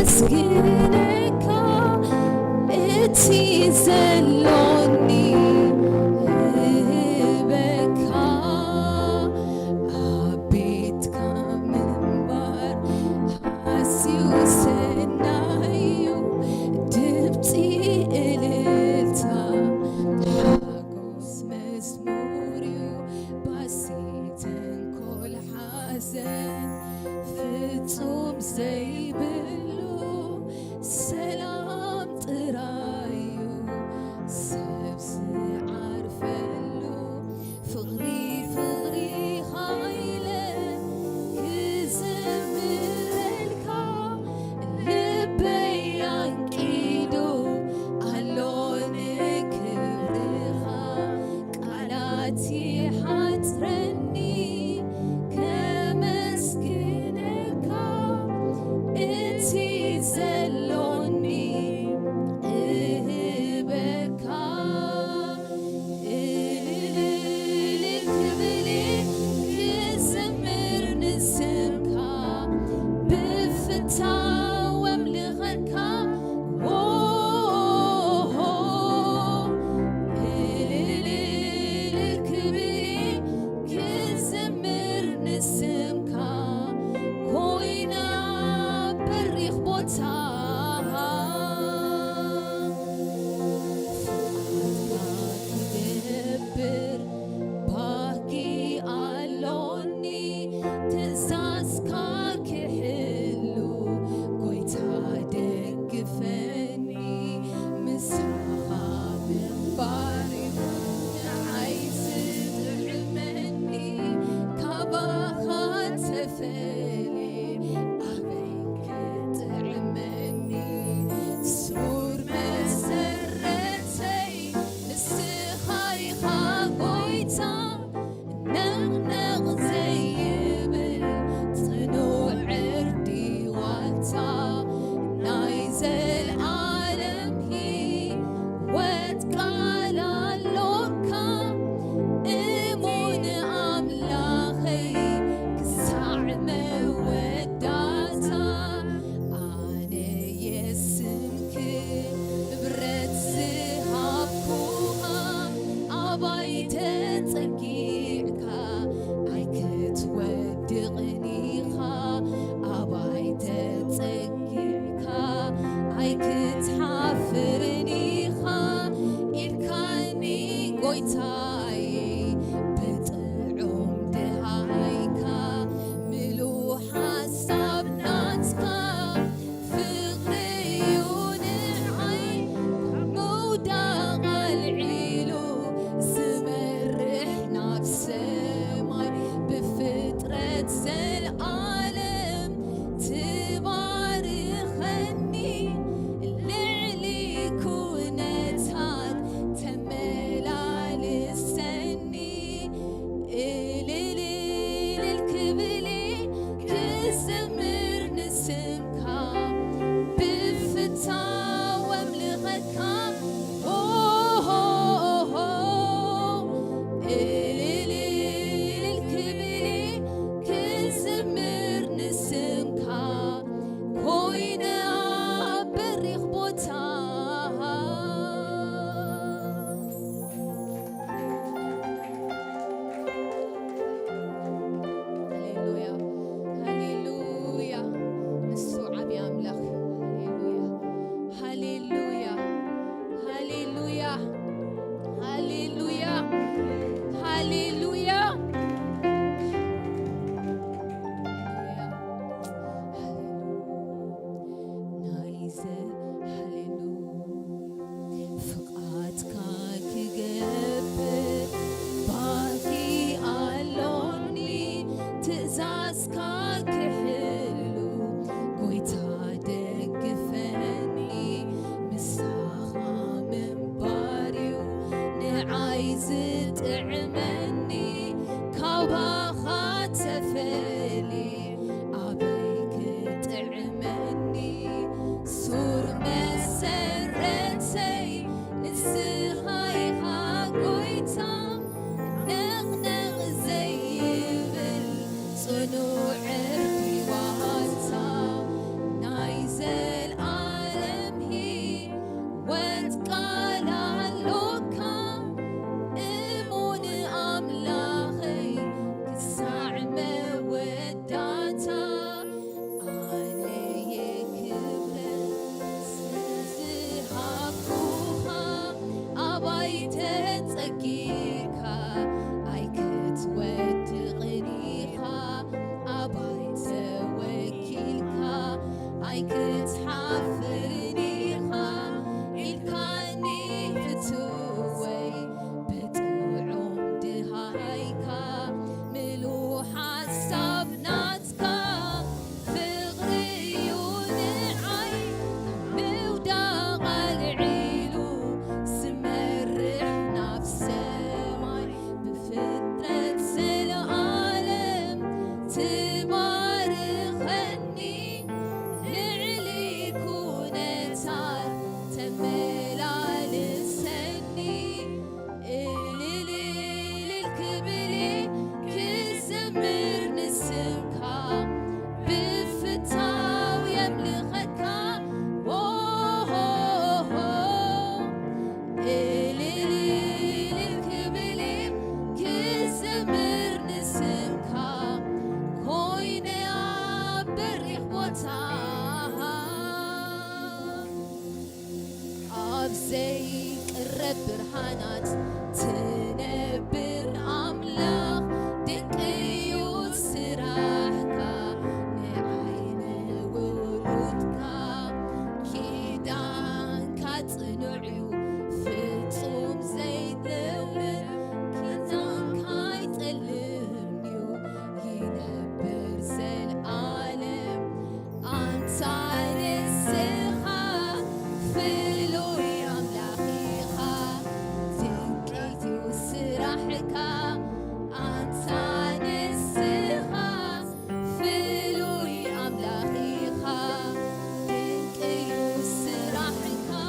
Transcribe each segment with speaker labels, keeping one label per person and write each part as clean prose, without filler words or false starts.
Speaker 1: مسكينك اتزلوني بكا عبيتك منبر حاسيو سنايو دبتي إلتا حاقوس مزموريو باسيتن كل حزن ፍጹም ዘይብሉ ሰላም ጥራዩ ሰብ ዝዓርፈሉ ፍቕሪ ፍቕሪ ሃይለ ክዝምረልካ ልበይ አንቂዱ ኣሎኒ ክብርኻ ቃላት ይሓፅረኒ ከመስግነካ فلي أبي كتعمني سور مسرتي نسهاي حقويتا نغنغ زي بالصنوع الرواتا نايزل عالم هي واتقال اللوكا امون املاخي كساع موداتا علي كبر سزهاكوها أباي تتقيكا أي كتودغنيها أباي توكيلكا أي كتحفرنيها إلكاني فتوي بتوعم دهايكا ملوحة صبناتكا فغري ونعي بوداغ العيلو سمرح نفسي بفترة العالم تبارخني لعلي كونتار تملا لسني للكبري كزمر نسمكا بفتاو يملخكا للكبري كزمر نسمكا كويني أبريخ بوتاها أبزيك الرب برهانات تنبر أملاخ دقيو سراحكا نعين ولودكا كيدان كاتنعيو فتوم زي دول كيدان كايتلمنيو ينبر زي العالم أنت نسخا فلوي أملاخيخا تنكيتي وسراحكا أنت نسخا فلوي أملاخيخا تنكيتي وسراحكا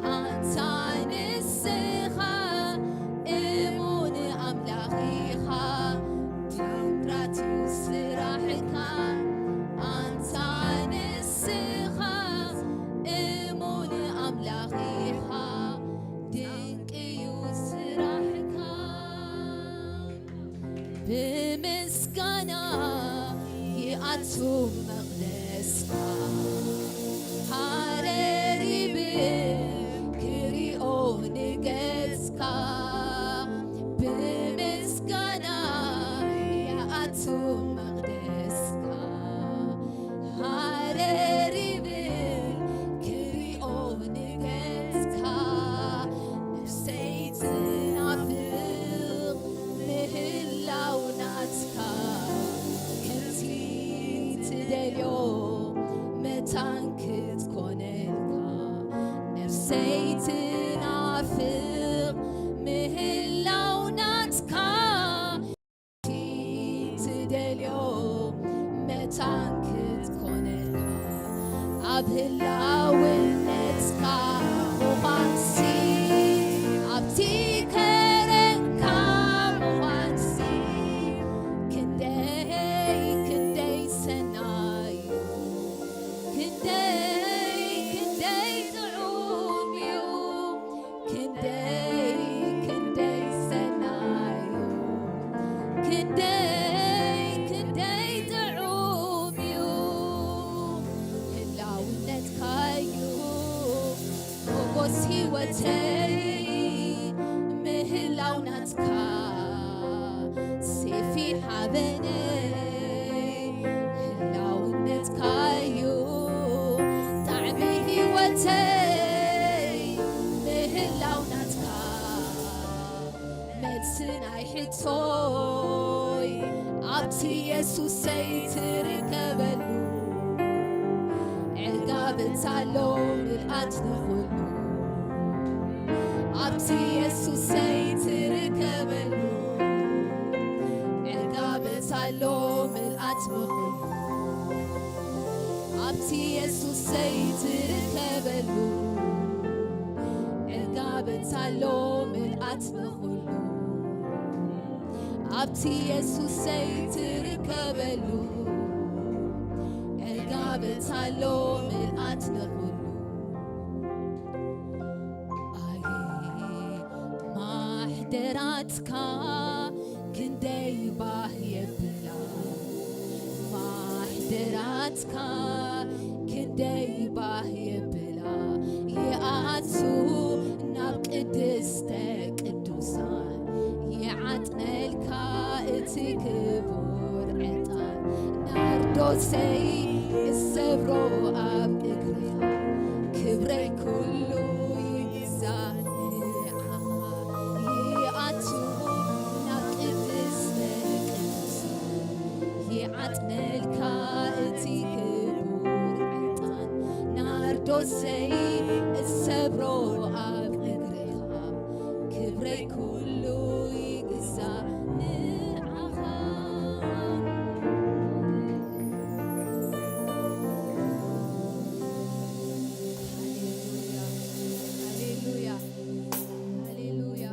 Speaker 1: أنت نسخا إمون أملاخيخا تنكراتي وسراحكا أنت نسخا إمون أملاخيها دنقي وسراحكا بمسكنا يأتو مقدسكا حرري بكريو نجسكا بمسكنا يأتو مقدسكا حرري بالكريو نجسكا نفسي تنافق مهلا وناتكا كنتي تدليو متانك تكونلكا نفسي تنافق مهلا وناتكا تدليو متانك تكونلكا أبهلا ونتكا مغانسي أبتي كرنكا مغانسي كندي سنايو كندي دعوميو كندي سنايو كندي دعوميو هلاونت كايو وقوس هيوتي مهلاونت كا سيفي حبني هلاونت كايو طعمي هيوتي مهلاونت كا مدسن اي حتوي عبتي يسوسي تركبلو عقاب تالو بالقات نخلو عبتي يسوسي تركبلو عقاب እንታሎ ምልአት በኩሉ ኣብቲ ኢየሱሰይ ትርከበሉ ዕጋበታሎ ምልአት በኩሉ ኣብቲ ኢየሱሰይ ትርከበሉ ዕጋበታሎ ምልአት በኩሉ ማሕደራትካ ክንደይ ባህ የብላ ማሕደራትካ ክንደይ ባህ የብላ ይኣቱ ናብ ቅድስተ ቅዱሳን ይዓጥነልካ እቲ ክቡር ዕጣን ናርዶሰይ እሰብሮ ኣብ እግርኻ ክብረይ ኩሉ ይግዛእ عطنلك اتي كبور عطان ناردوسي السبرو اب اجريها كبري كله يجزا نعها هللويا هللويا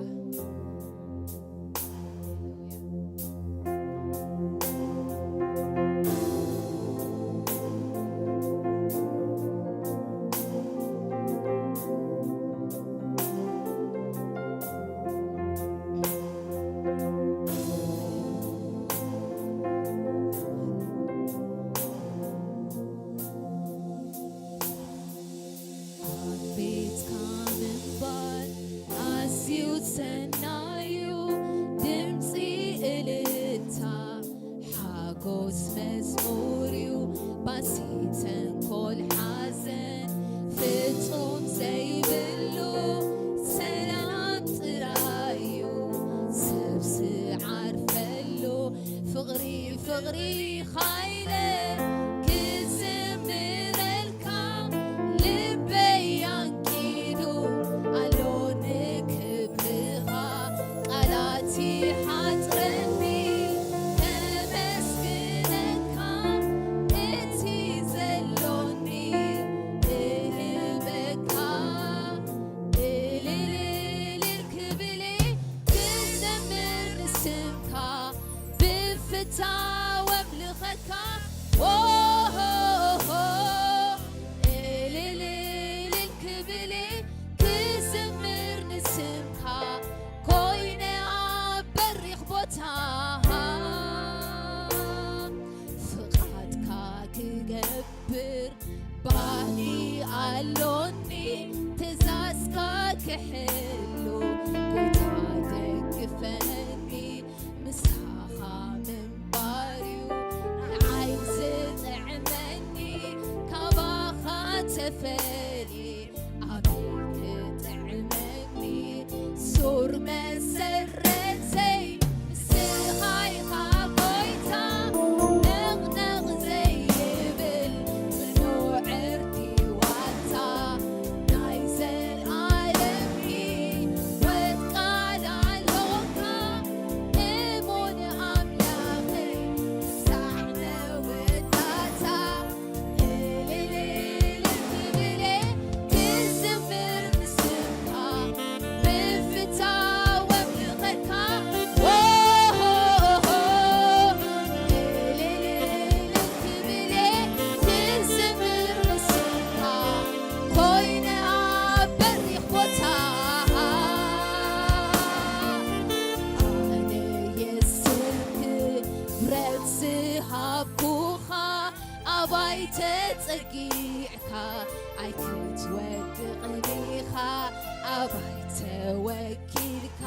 Speaker 1: فغري خايلة كزمر الكام لبي ينكيدو ألونك برغا قلاتي حترني أمسكنك إتي زلوني إلبكا إلكبلي كزمر نسمكا بفتا ባህሊ አሎኒ ትእዛዝካ ክሕሉ ጎይታ ደግፈኒ ምሳኻ ምንባርዩ ንዓይ ዝጥዕመኒ ካባኻ ተፈሊ ኣበይ ክጥዕመኒ ሱር መሰረተይ ምስኻ ኢኻ ጎይታ ነቕነቕ ዘይብል تጸጊዕካ ኣይክትወድቕኒኻ ኣባይ ተወኪልካ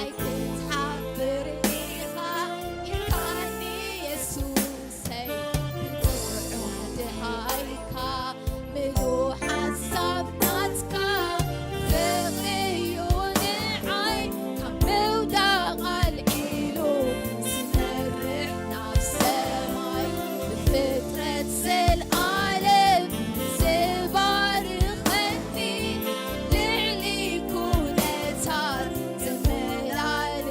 Speaker 1: ኣይክትሓብርኒኻ ኢልካኒ የሱሰይ ንጥዑም ድሃይካ ምሉ ሓሳብ ናትካ ፍቕሪዩ ንዓይ ካብ ምውዳቕ ኣልዒሉ ዝመርሕ ናብ ሰማይ ብፍጥረት ዘለዓለም ዝባርኸኒ ልዕሊ ኩነታት ዘመላልሰኒ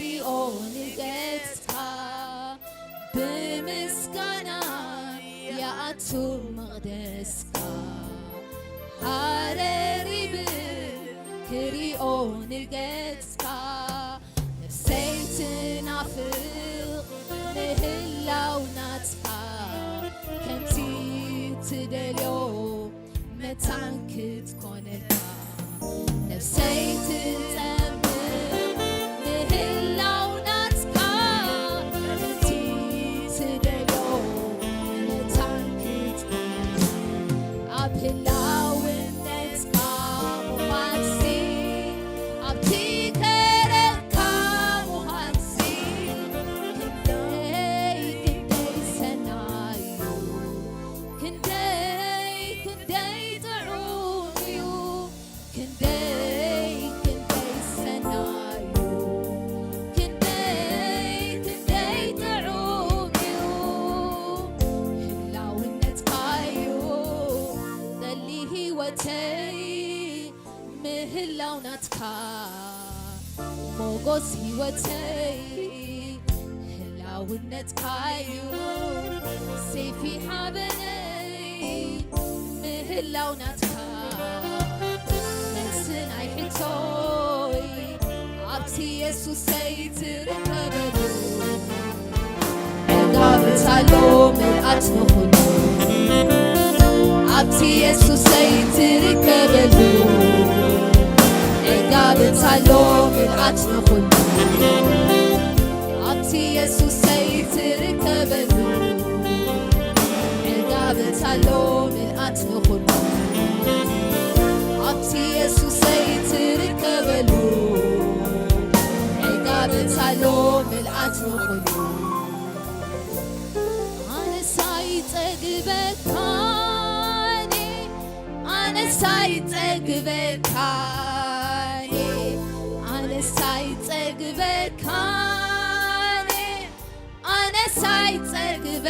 Speaker 1: ክሪኦን ጌትካ ብምስጋና ይኣቱ መቕደስካ ሃረሪብ ክሪኦን ጌትካ ነፍሰይ ትናፍቕ ምህላው ናትካ ከምቲ ትደልዮ መታን ክትኮነካ ነፍሰይ ትጸምቕ ምህላው ናትካ ከምቲ ትደልዮ መታን ክትኮነካ ኣብ ህላውነትካ ሙሃሲ ኣብቲ ከረካ ሙሃሲ ክንደይ ክንደይ ሰናዩ ክንደይ ክንደይ ጥዑም እዩ ክንደይ ክንደይ ሰናዩ ክንደይ ክንደይ ጥዑም እዩ ህላውነትካ እዩ ጠሊ ህይወተይ ምህላው ናትካ ሞጎስ ህይወተይ ህላውነትካ እዩ ሰይፊ ሓበነይ ምህላው ናትካ መልስናይ ሕቶይ ኣብቲ ኢየሱሰይ ትርከበሉ ዕጋበታሎ ምልኣት ንኹሉ ኣብቲ ኢየሱሰይ ትርከበሉ ዕጋበታሎ ምልኣት ንኹሉ ኣብቲ ኢየሱሰይ ትርከበሉ ዕጋበታሎ ምልኣት ንኹሉ ኣብቲ ኢየሱሰይ ትርከበሉ ዕጋበታሎ ምልኣት ንኹሉ ኣነሳይ ጠግበካኒ ኣነሳይ ጠግበካኒ ኣነሳይ ጠግበካኒ ኣነሳይ ጠግበካኒ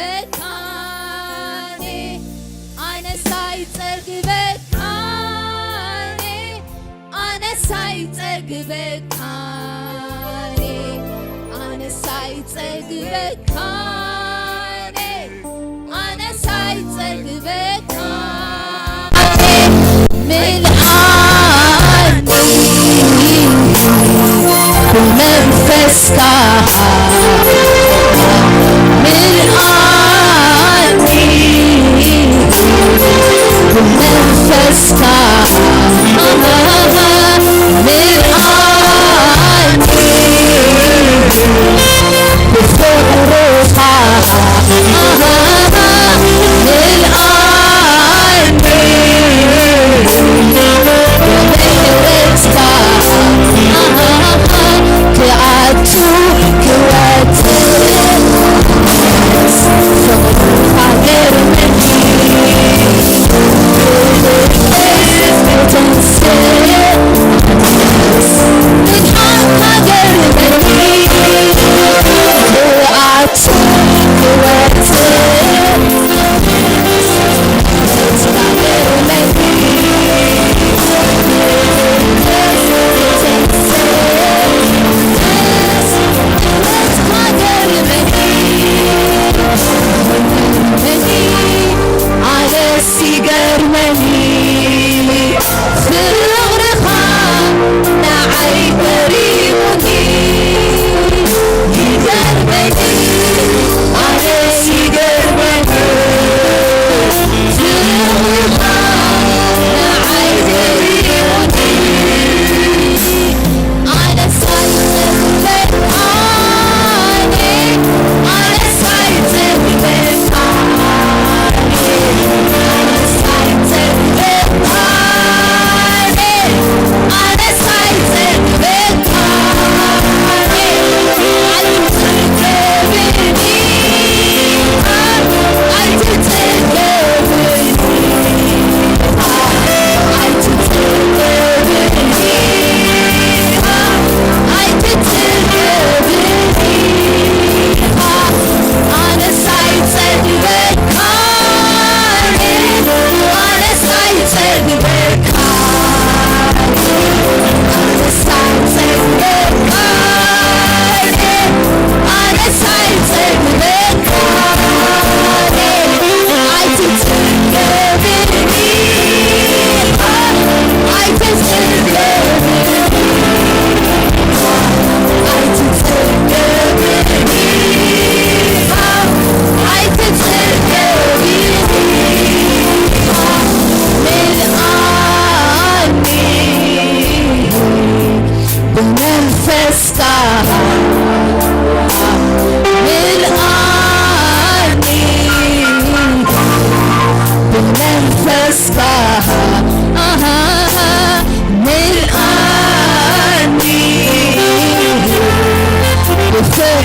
Speaker 1: ኣነሳይ ጠግበካኒ ኣነሳይ ጠግበካኒ ኣነሳይ ጠግበካኒ ኣነሳይ ጠግበካኒ ምልኣኒ ብመንፈስካ ምልኣኒ ብመንፈስካ ምልኣኒ ብፍቅርካ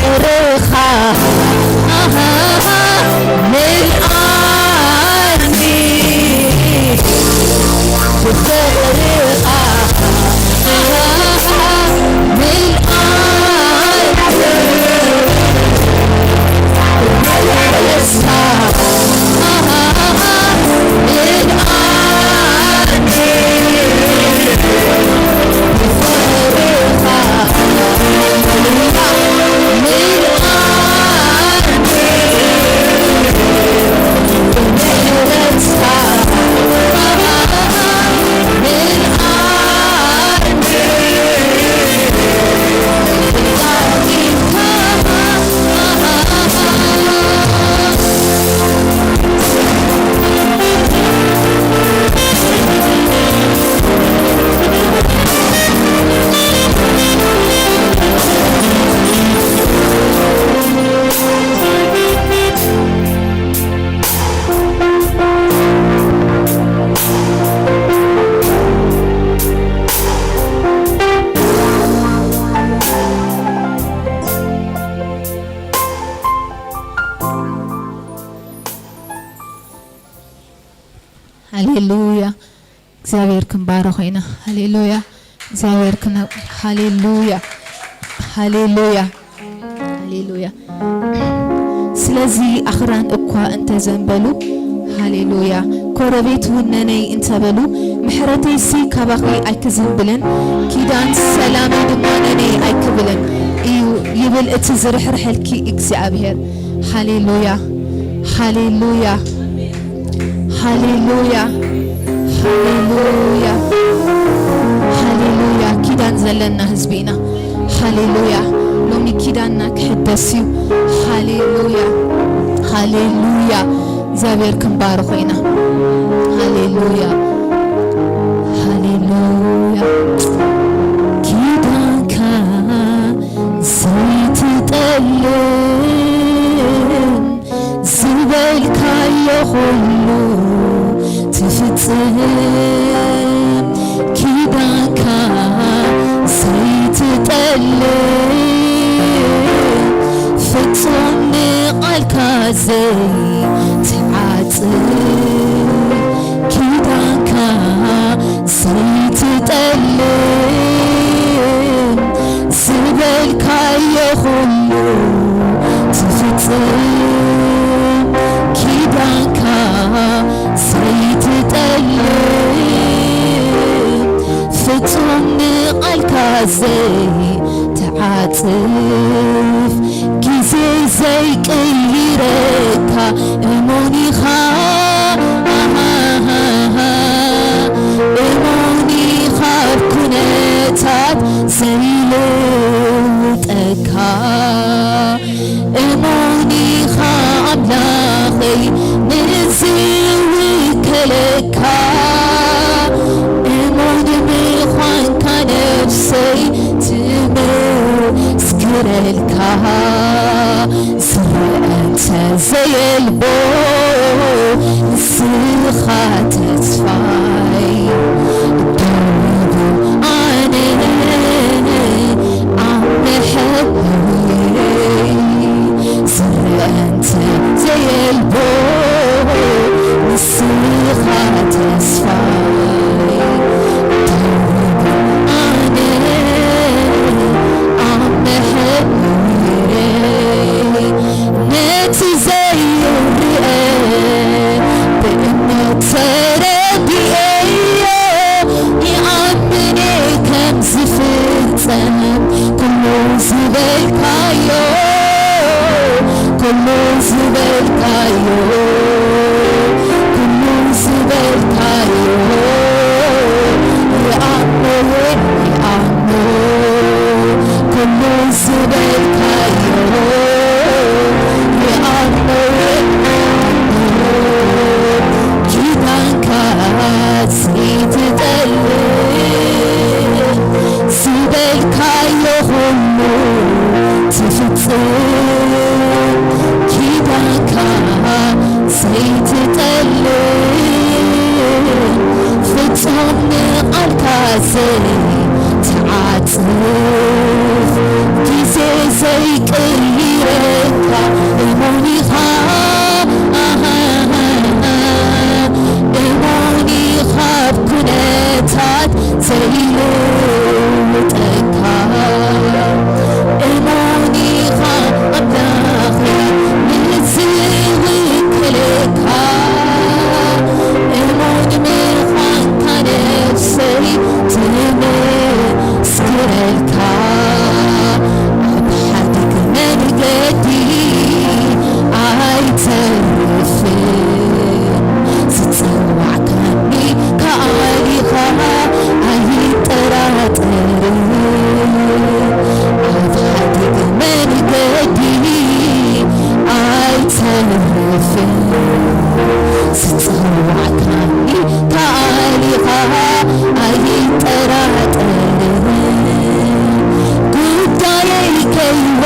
Speaker 1: بفقرخا ملآني بفقرخا هاليلويا እግዚአብሔር ክንባረኽ ኢና ሃሌሉያ እግዚአብሔር ክነ ሃሌሉያ ሃሌሉያ ሃሌሉያ ስለዚህ አኽራን እኳ እንተ ዘንበሉ ሃሌሉያ ኮረቤት ውነነይ እንተበሉ ምሕረተይሲ ካባኺ ኣይክዝንብልን ኪዳን ሰላመይ ድማ ነነይ ኣይክብልን እዩ ይብል እቲ ዝርሕርሐልኪ እግዚአብሔር ሃሌሉያ ሃሌሉያ هاليلويا هاليلويا هاليلويا كيدان زلنا حزبينا هاليلويا لومي كيداننا كحدسيو هاليلويا هاليلويا زابير كمبارخينا هاليلويا هاليلويا كيدان كا زيت تقلن زبال كايو خلو تفتن كيدانك سيتقلب فتن قالك زي تعاطف كيدانك سيتقلب زبالك يخلو تفتن كيدانك سيتقلب فتن قالك زي تعاطف كيزي زي كيركا اموني خا اموني خاب كنتات زي لوتكا اموني خا املاخي نزيوي كلكا اموني ميخوان كنفسي تمسكرلكا سر انت زي البو نسخة تسفاي دوبو انا عم نحبي سر انت زي البو نسخة تسفاي دوبو انا عم نحبي نتي زي الرئة بإنه تربي يعمني كم زفتن كله زبالكايو كله زبالكايو كله زبالكايو يعمني كله زبالكايو كيدانك سيتقلب زبالكايو خلو تفتن كيدانك سيتقلب فتن قالك زي تعاطف كيزي زي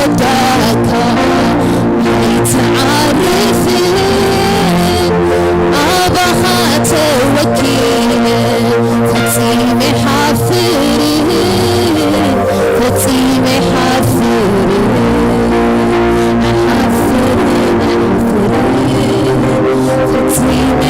Speaker 1: وداك يتعرفين أبها توكيل فتيمي حافرين فتيمي حافرين فتيمي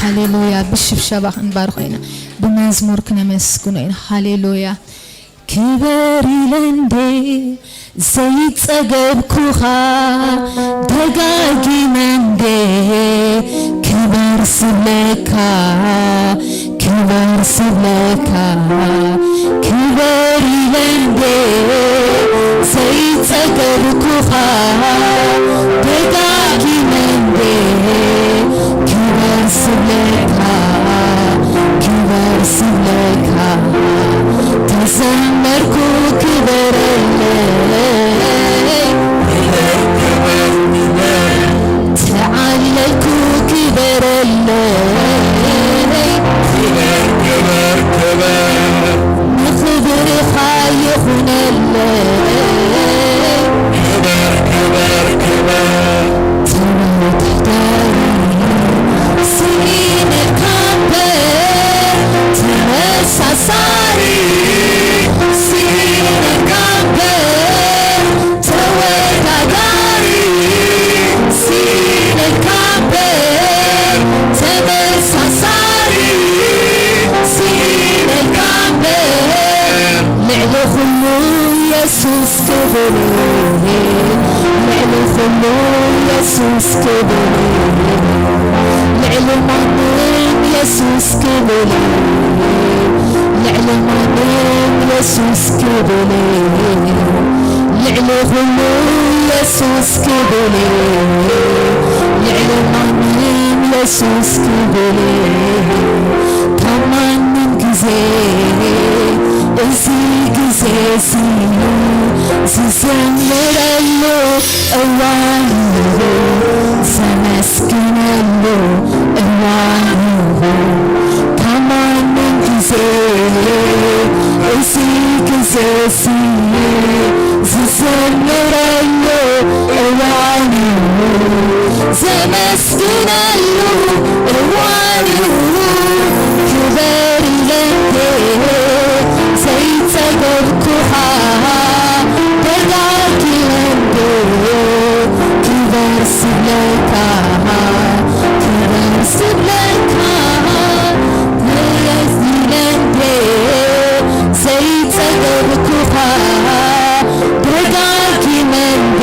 Speaker 2: ሃሌሉያ ብሽብሸባ እንባርኾይና ብመዝሙር ክነመስግኖይና ሃሌሉያ ክበር ኢለንዴ ዘይጸገብኩኻ ደጋጊመንዴ ክበር ስብለካ ክበር ስብለካ ክበር ኢለንዴ ዘይጸገብኩኻ ደጋጊመንዴ ክበር ስብለካ ክበር ስብለካ ተዘመርኩ ክበረለይ ተዓለልኩ ክበረለይ ንኽብርኻ ይኹነለይ ተወታሕታሪ ሲነካበ ተመሳሳሪ ሲነካበ ተወዳዳሪ ሲነካበ ተመሳሳሪ ሲነካበ ልዕሊ ኩሉ ኢየሱስ ክብር ልዕሊ ኩሉ ኢየሱስ ክብር ልዕሊ ማንም ኢየሱስ ክብር ልዕሊ ማንም ኢየሱስ ክብር ልዕሊ ኩሉ ኢየሱስ ክብር ልዕሊ ማንም ኢየሱስ ክብር ካብ ማንም ግዜ እዚ ግዜ ሲሉ ዝዘምረሉ እዋን ዘመስግነሉ እዋን ካብ ማንም ግዜ እዚ ግዜ ሲሉ ዝዘምረሉ እዋን ዘመስግነሉ እዋን ክበር ኢለንዴ ዘይጸገብኩኻ ደጋጊመንዴ ክበር ስብለካ ክበር ስብለካ ተረስ ኢለንዴ ዘይጸገብኩኻ ደጋጊመንዴ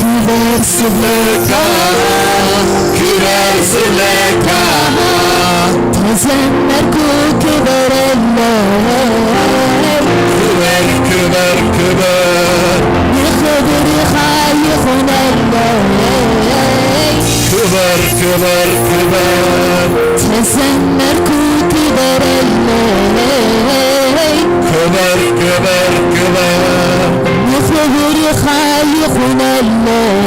Speaker 2: ክበር ስብለካ ክበር ስብለካ ተዘመርኩ ክበረለይ ክበር ክበር ክበር ንኽብርኻ ይኹነለይ ክበር ክበር ክበር ተዘመርኩ ክበረለይ ክበር ክበር ክበር ንኽብርኻ ይኹነለይ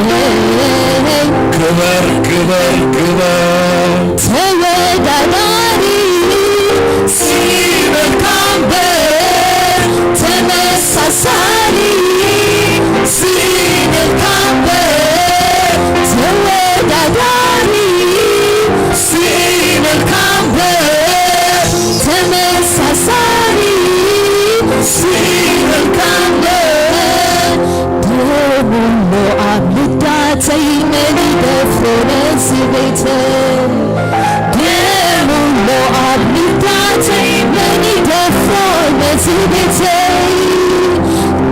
Speaker 2: ክበር ክበር ክበር
Speaker 1: ተወዳዳሪ ሲመልካም በር ተመሳሳሪ ሲመልካም በር ተወዳዳሪ ሲመልካም በር ተመሳሳሪ ሲመልካም በር ደሙሎ አብልዳተይ መኒ ደፍሮነስ ቤተ ደሙሎ አብልዳተይ መኒ ደፍሮነስ ቤተ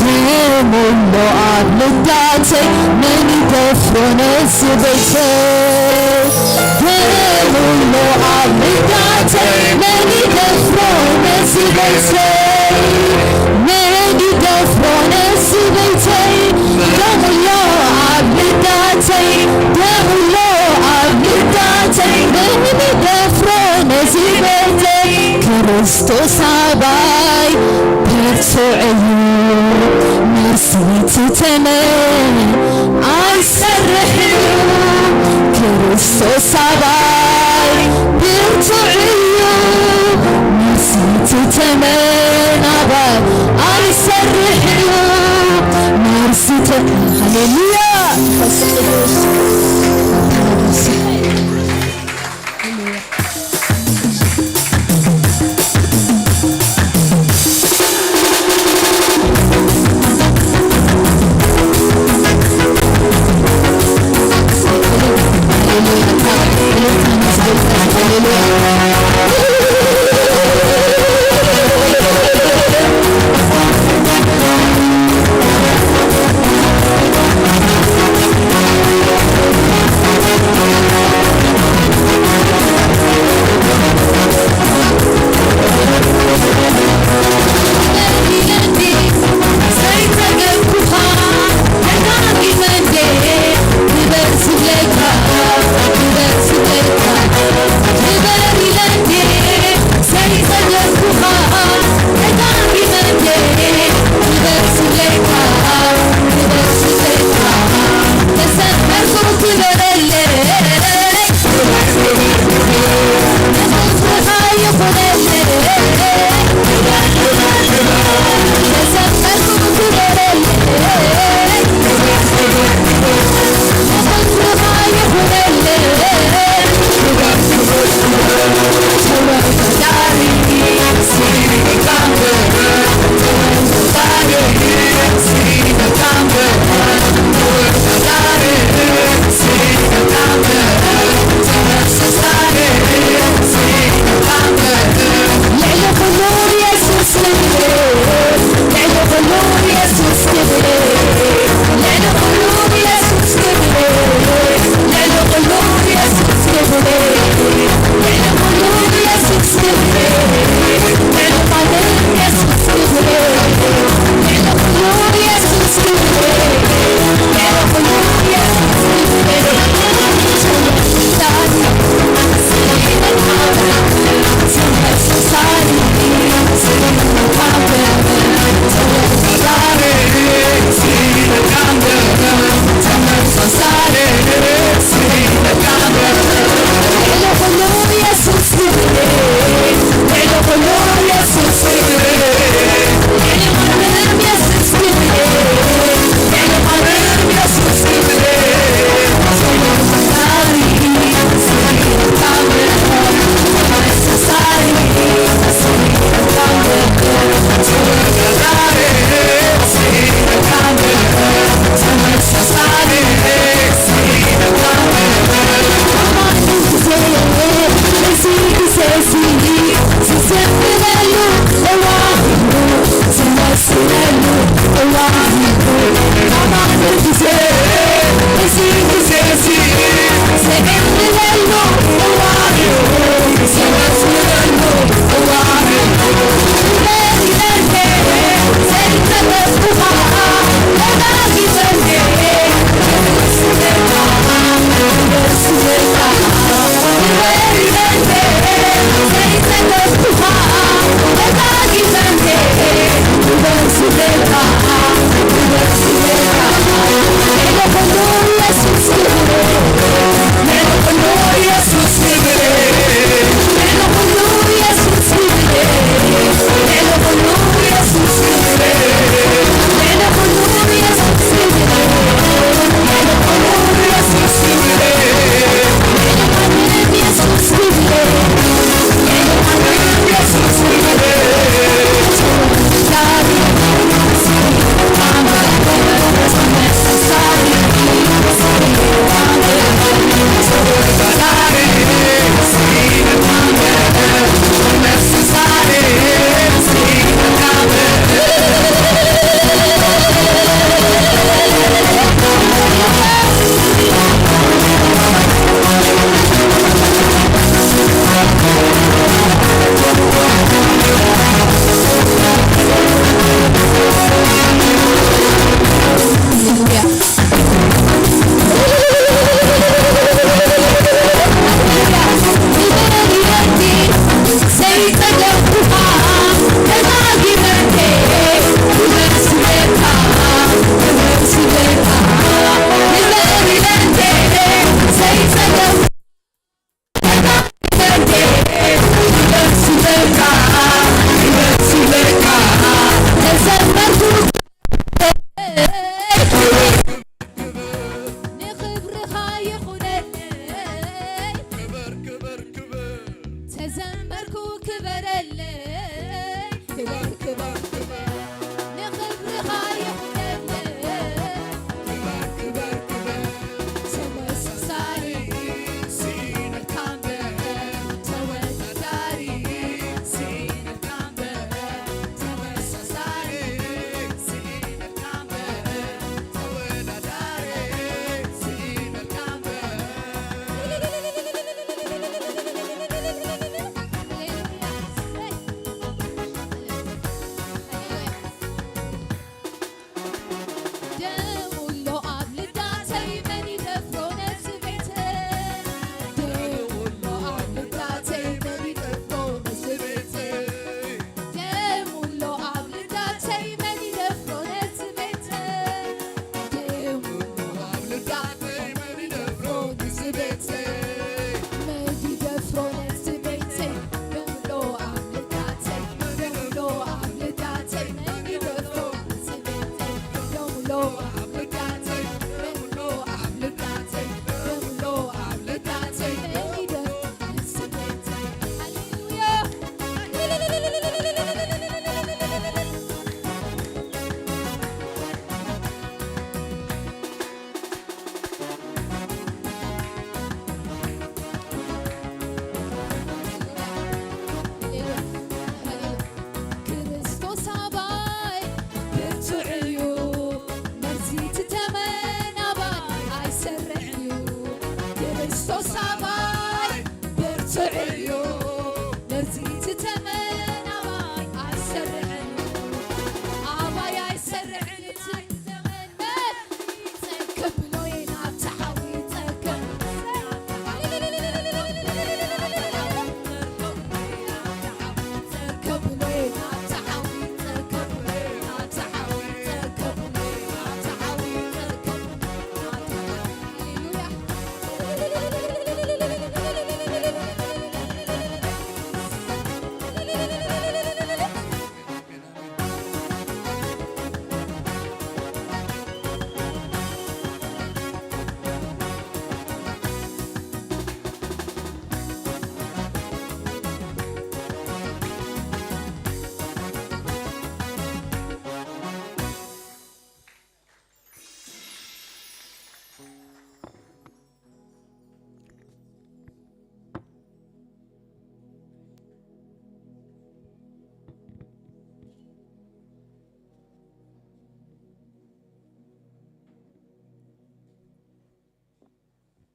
Speaker 1: ደሙሎ አብልዳተይ መኒ ደፍሮነስ ቤተ ደሙሎ አብልዳተይ መኒ ደፍሮነስ ቤተ መኒ ደፍሮነስ ቤተ ደሙሎ አብልዳተይ ደሙሎ አብልዳተይ መኒ ደፍሮነስ ቤተ ክርስቶስ አባይ ብርቱዕ እዩ መርሲት ተመን አይሰርሕዩ ክርስቶስ አባይ ብርቱዕ እዩ መርሲት ተመን አባይ አይሰርሕዩ መርሲት ሃሌሉያ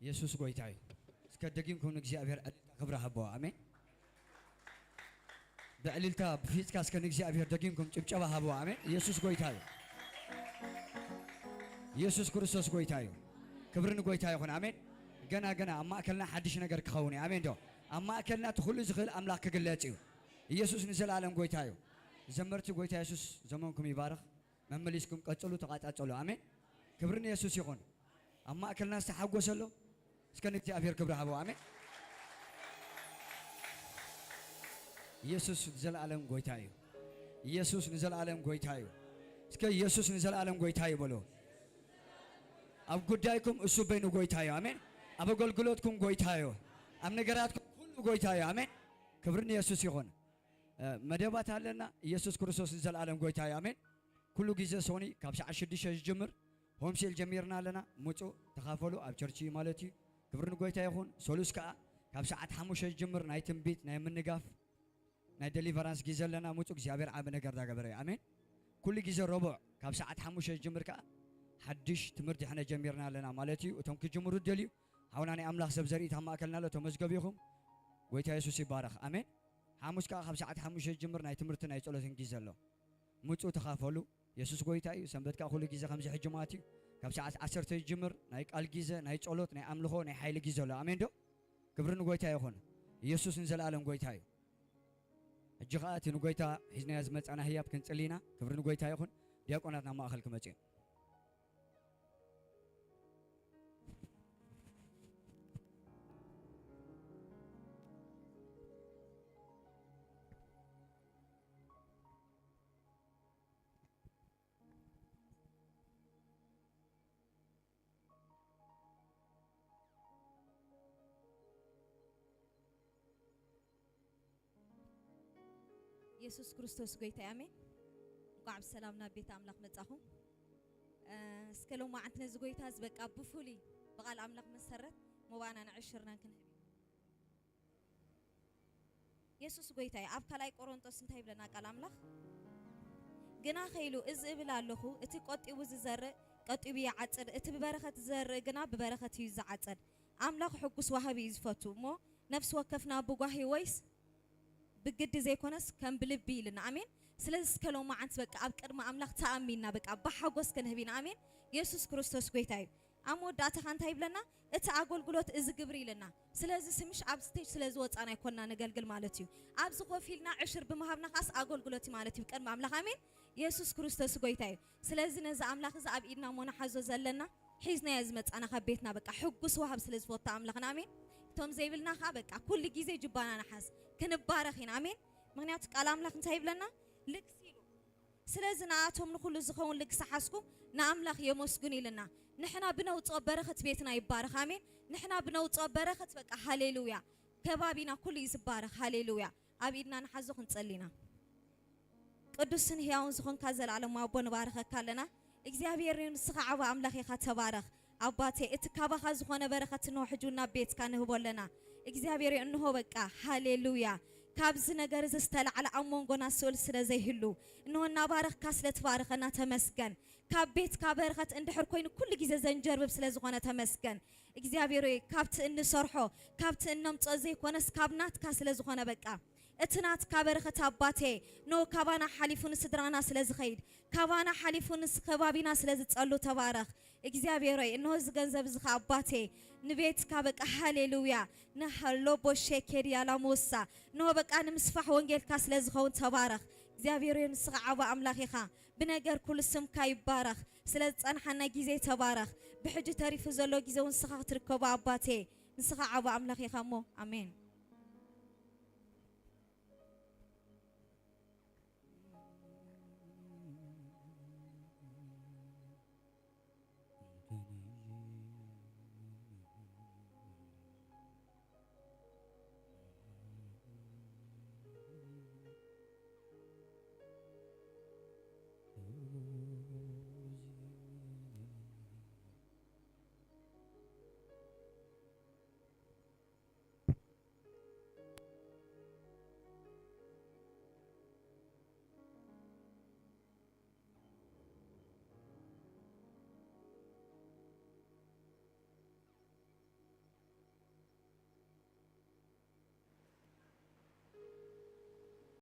Speaker 3: ኢየሱስ ጎይታይ እስከ ደጊምኩም እግዚአብሔር ክብረ ሃቦ አሜን በዕልልታ በፊትካ እስከ እግዚአብሔር ደጊምኩም ጭብጨባ ሃቦ አሜን ኢየሱስ ጎይታይ ኢየሱስ ክርስቶስ ጎይታይ ክብርን ጎይታይ ይኹን አሜን ገና አማከልና ሐዲሽ ነገር ክኸውን አሜን ዶ አማከልና ትኹሉ ዝኽእል አምላክ ክግለጽ እዩ ኢየሱስ ንዘላለም ጎይታይ እዩ ዘመርቲ ጎይታ ኢየሱስ ዘመንኩም ይባርኽ መመሊስኩም ቀጽሉ ተቃጣጸሉ አሜን ክብርን ኢየሱስ ይኹን አማከልና ተሐጎሰሎ እስከ እግዚአብሔር ክብረ ሃቦ አሜን ኢየሱስ ንዘላለም ጎይታይ እዩ ኢየሱስ ንዘላለም ጎይታይ እዩ እስከ ኢየሱስ ንዘላለም ጎይታይ ብሎ ኣብ ጉዳይኩም እሱ በይኑ ጎይታይ አሜን ኣብ አገልግሎትኩም ጎይታይ ኣብ ነገራትኩም ሁሉ ጎይታይ አሜን ክብርን ኢየሱስ ይኹን መደባት አለና ኢየሱስ ክርስቶስ ንዘላለም ጎይታይ አሜን ኩሉ ጊዜ ሶኒ ካብ ሰዓት 6 ዝጅምር ሆምሴል ጀሚርና ኣለና ሙፁ ተኻፈሉ ኣብ ቸርች ማለት እዩ ክብርን ጎይታይ ይኹን ሶሉስ ከዓ ካብ ሰዓት 5 ዝጅምር ናይ ትንቢት ናይ ምንጋፍ ናይ ዴሊቨራንስ ጊዜ ኣለና ሙፁ እግዚአብሔር ዓብ ነገር ዳገበረ አሜን ኩሉ ጊዜ ረቡዕ ካብ ሰዓት 5 ዝጅምር ከዓ ሓድሽ ትምህርቲ ሕነ ጀሚርና ኣለና ማለት እዩ እቶም ክጅምሩ ደልዩ ሃውና ናይ ኣምላኽ ሰብ ዘርኢ ተማእከልና ኣሎ ተመዝገቡ ኢኹም ጎይታ ኢየሱስ ይባረኽ አሜን ሐሙስ ከዓ ካብ ሰዓት 5 ዝጅምር ናይ ትምህርቲ ናይ ጸሎትን ጊዜ ኣሎ ሙፁ ተኻፈሉ ኢየሱስ ጎይታ እዩ ሰንበት ከዓ ኩሉ ጊዜ ከምዚ ሕጂ ማለት እዩ ካብ ሰዓት 10 ዝጅምር ናይ ቃል ጊዜ ናይ ጸሎት ናይ ኣምልኾ ናይ ሓይሊ ጊዜ ኣሎ አሜን ዶ ክብርን ጎይታ ይኹን ኢየሱስ ንዘላለም ጎይታ እዩ ሕጂ ከዓ እቲ ንጎይታ ሒዝናያ ዝመጻና ህያብ ክንጽሊና ክብርን ጎይታ ይኹን ዲያቆናት ናብ ማእኸል ክመጽ እዩ
Speaker 4: ኢየሱስ ክርስቶስ ጎይታ አሜን እንኳን በሰላምና ቤት አምላክ መጻኹም እስከ ሎማዓት ነዚ ጎይታ ዝበቃ ብፉሊ በቃል አምላክ መሰረት ሞባና ንዕሽርና ክንህብ ኢየሱስ ጎይታ ኣብ ካላይ ቆሮንቶስ እንታይ ብለና ቃል አምላክ ግና ኸይሉ እዚ እብል ኣለኹ እቲ ቆጢቡ ዝዘርእ ቀጢቡ ይዓጽድ እቲ በበረኸት ዝዘርእ ግና በበረኸት እዩ ዝዓጽድ አምላክ ሕጉስ ዋሃቢ እዩ ዝፈቱ እሞ ነፍስ ወከፍና ብጓሂ ወይስ بجد زي كونس كان بلبي لنا آمين سلسل كلام عن سبك أبكر ما أملاك تأميننا بك أبحاجوس كنهبين آمين يسوع كريستوس قويتاي أمور داتا خان تايب لنا أتعقل قلوت إز جبريل لنا سلسل سمش أبستيج سلسل وات أنا يكوننا نقل مالتيو أبز قوفيلنا عشر بمهابنا خاص أقول قلوتي مالتيو كان ما أملاك آمين يسوع كريستوس قويتاي سلسل نز أملاك إذا أب إدنا مونا حزوز لنا حيزنا يزمت أنا خبيتنا بك حقوس وهاب سلسل وات أملاك آمين توم زيبلنا خابك كل جيزة جبانا نحس كنبارخين آمين مغنيات كلام لك نتايب لنا لك سيلو سلازنا توم نقول زخون لك سحاسكم نعم لك يمسكني لنا نحنا بنوت بركة بيتنا يبارخ آمين نحنا بنوت بركة بك هاليلويا كبابينا كل يزبارخ هاليلويا أبيدنا نحزق نصلينا قدسن هياون زخون كازل على ما بون بارخة كلنا إجزابيرين سخعوا أملاك يختبارخ أباتي اتكابا خازخونا بركة نوح جونا بيت كان هو لنا إجزابير إنه بك هاليلويا كابز نجارز استل على أمون قنا سول سرزهلو إنه النبارك كسلت بارخنا تمسكن كابيت كبركة عند حركين كل جزء زنجر بسلزخونا تمسكن إجزابير كابت إن صرحه كابت إنهم تزيك ونس كابنات كسلزخونا بك اتنات كبركة أباتي نو كابانا حليفون سدرانا سلزخيد كابانا حليفون سخبابينا سلزتقلو تبارخ إجزابير إنه زجنزب زخ أباتي نبيت كابك هاليلويا نهلو بوشكر يا لاموسا نو بك أنا مسفح وانجيل كاسل زخون تبارخ إجزابير ينسخ عوا أملاخي خا بنجر كل سم كاي بارخ سلز أنا حنا جيزي تبارخ بحج تعرف زلوا جيزون سخ تركب أباتي نسخ عوا أملاخي خا مو آمين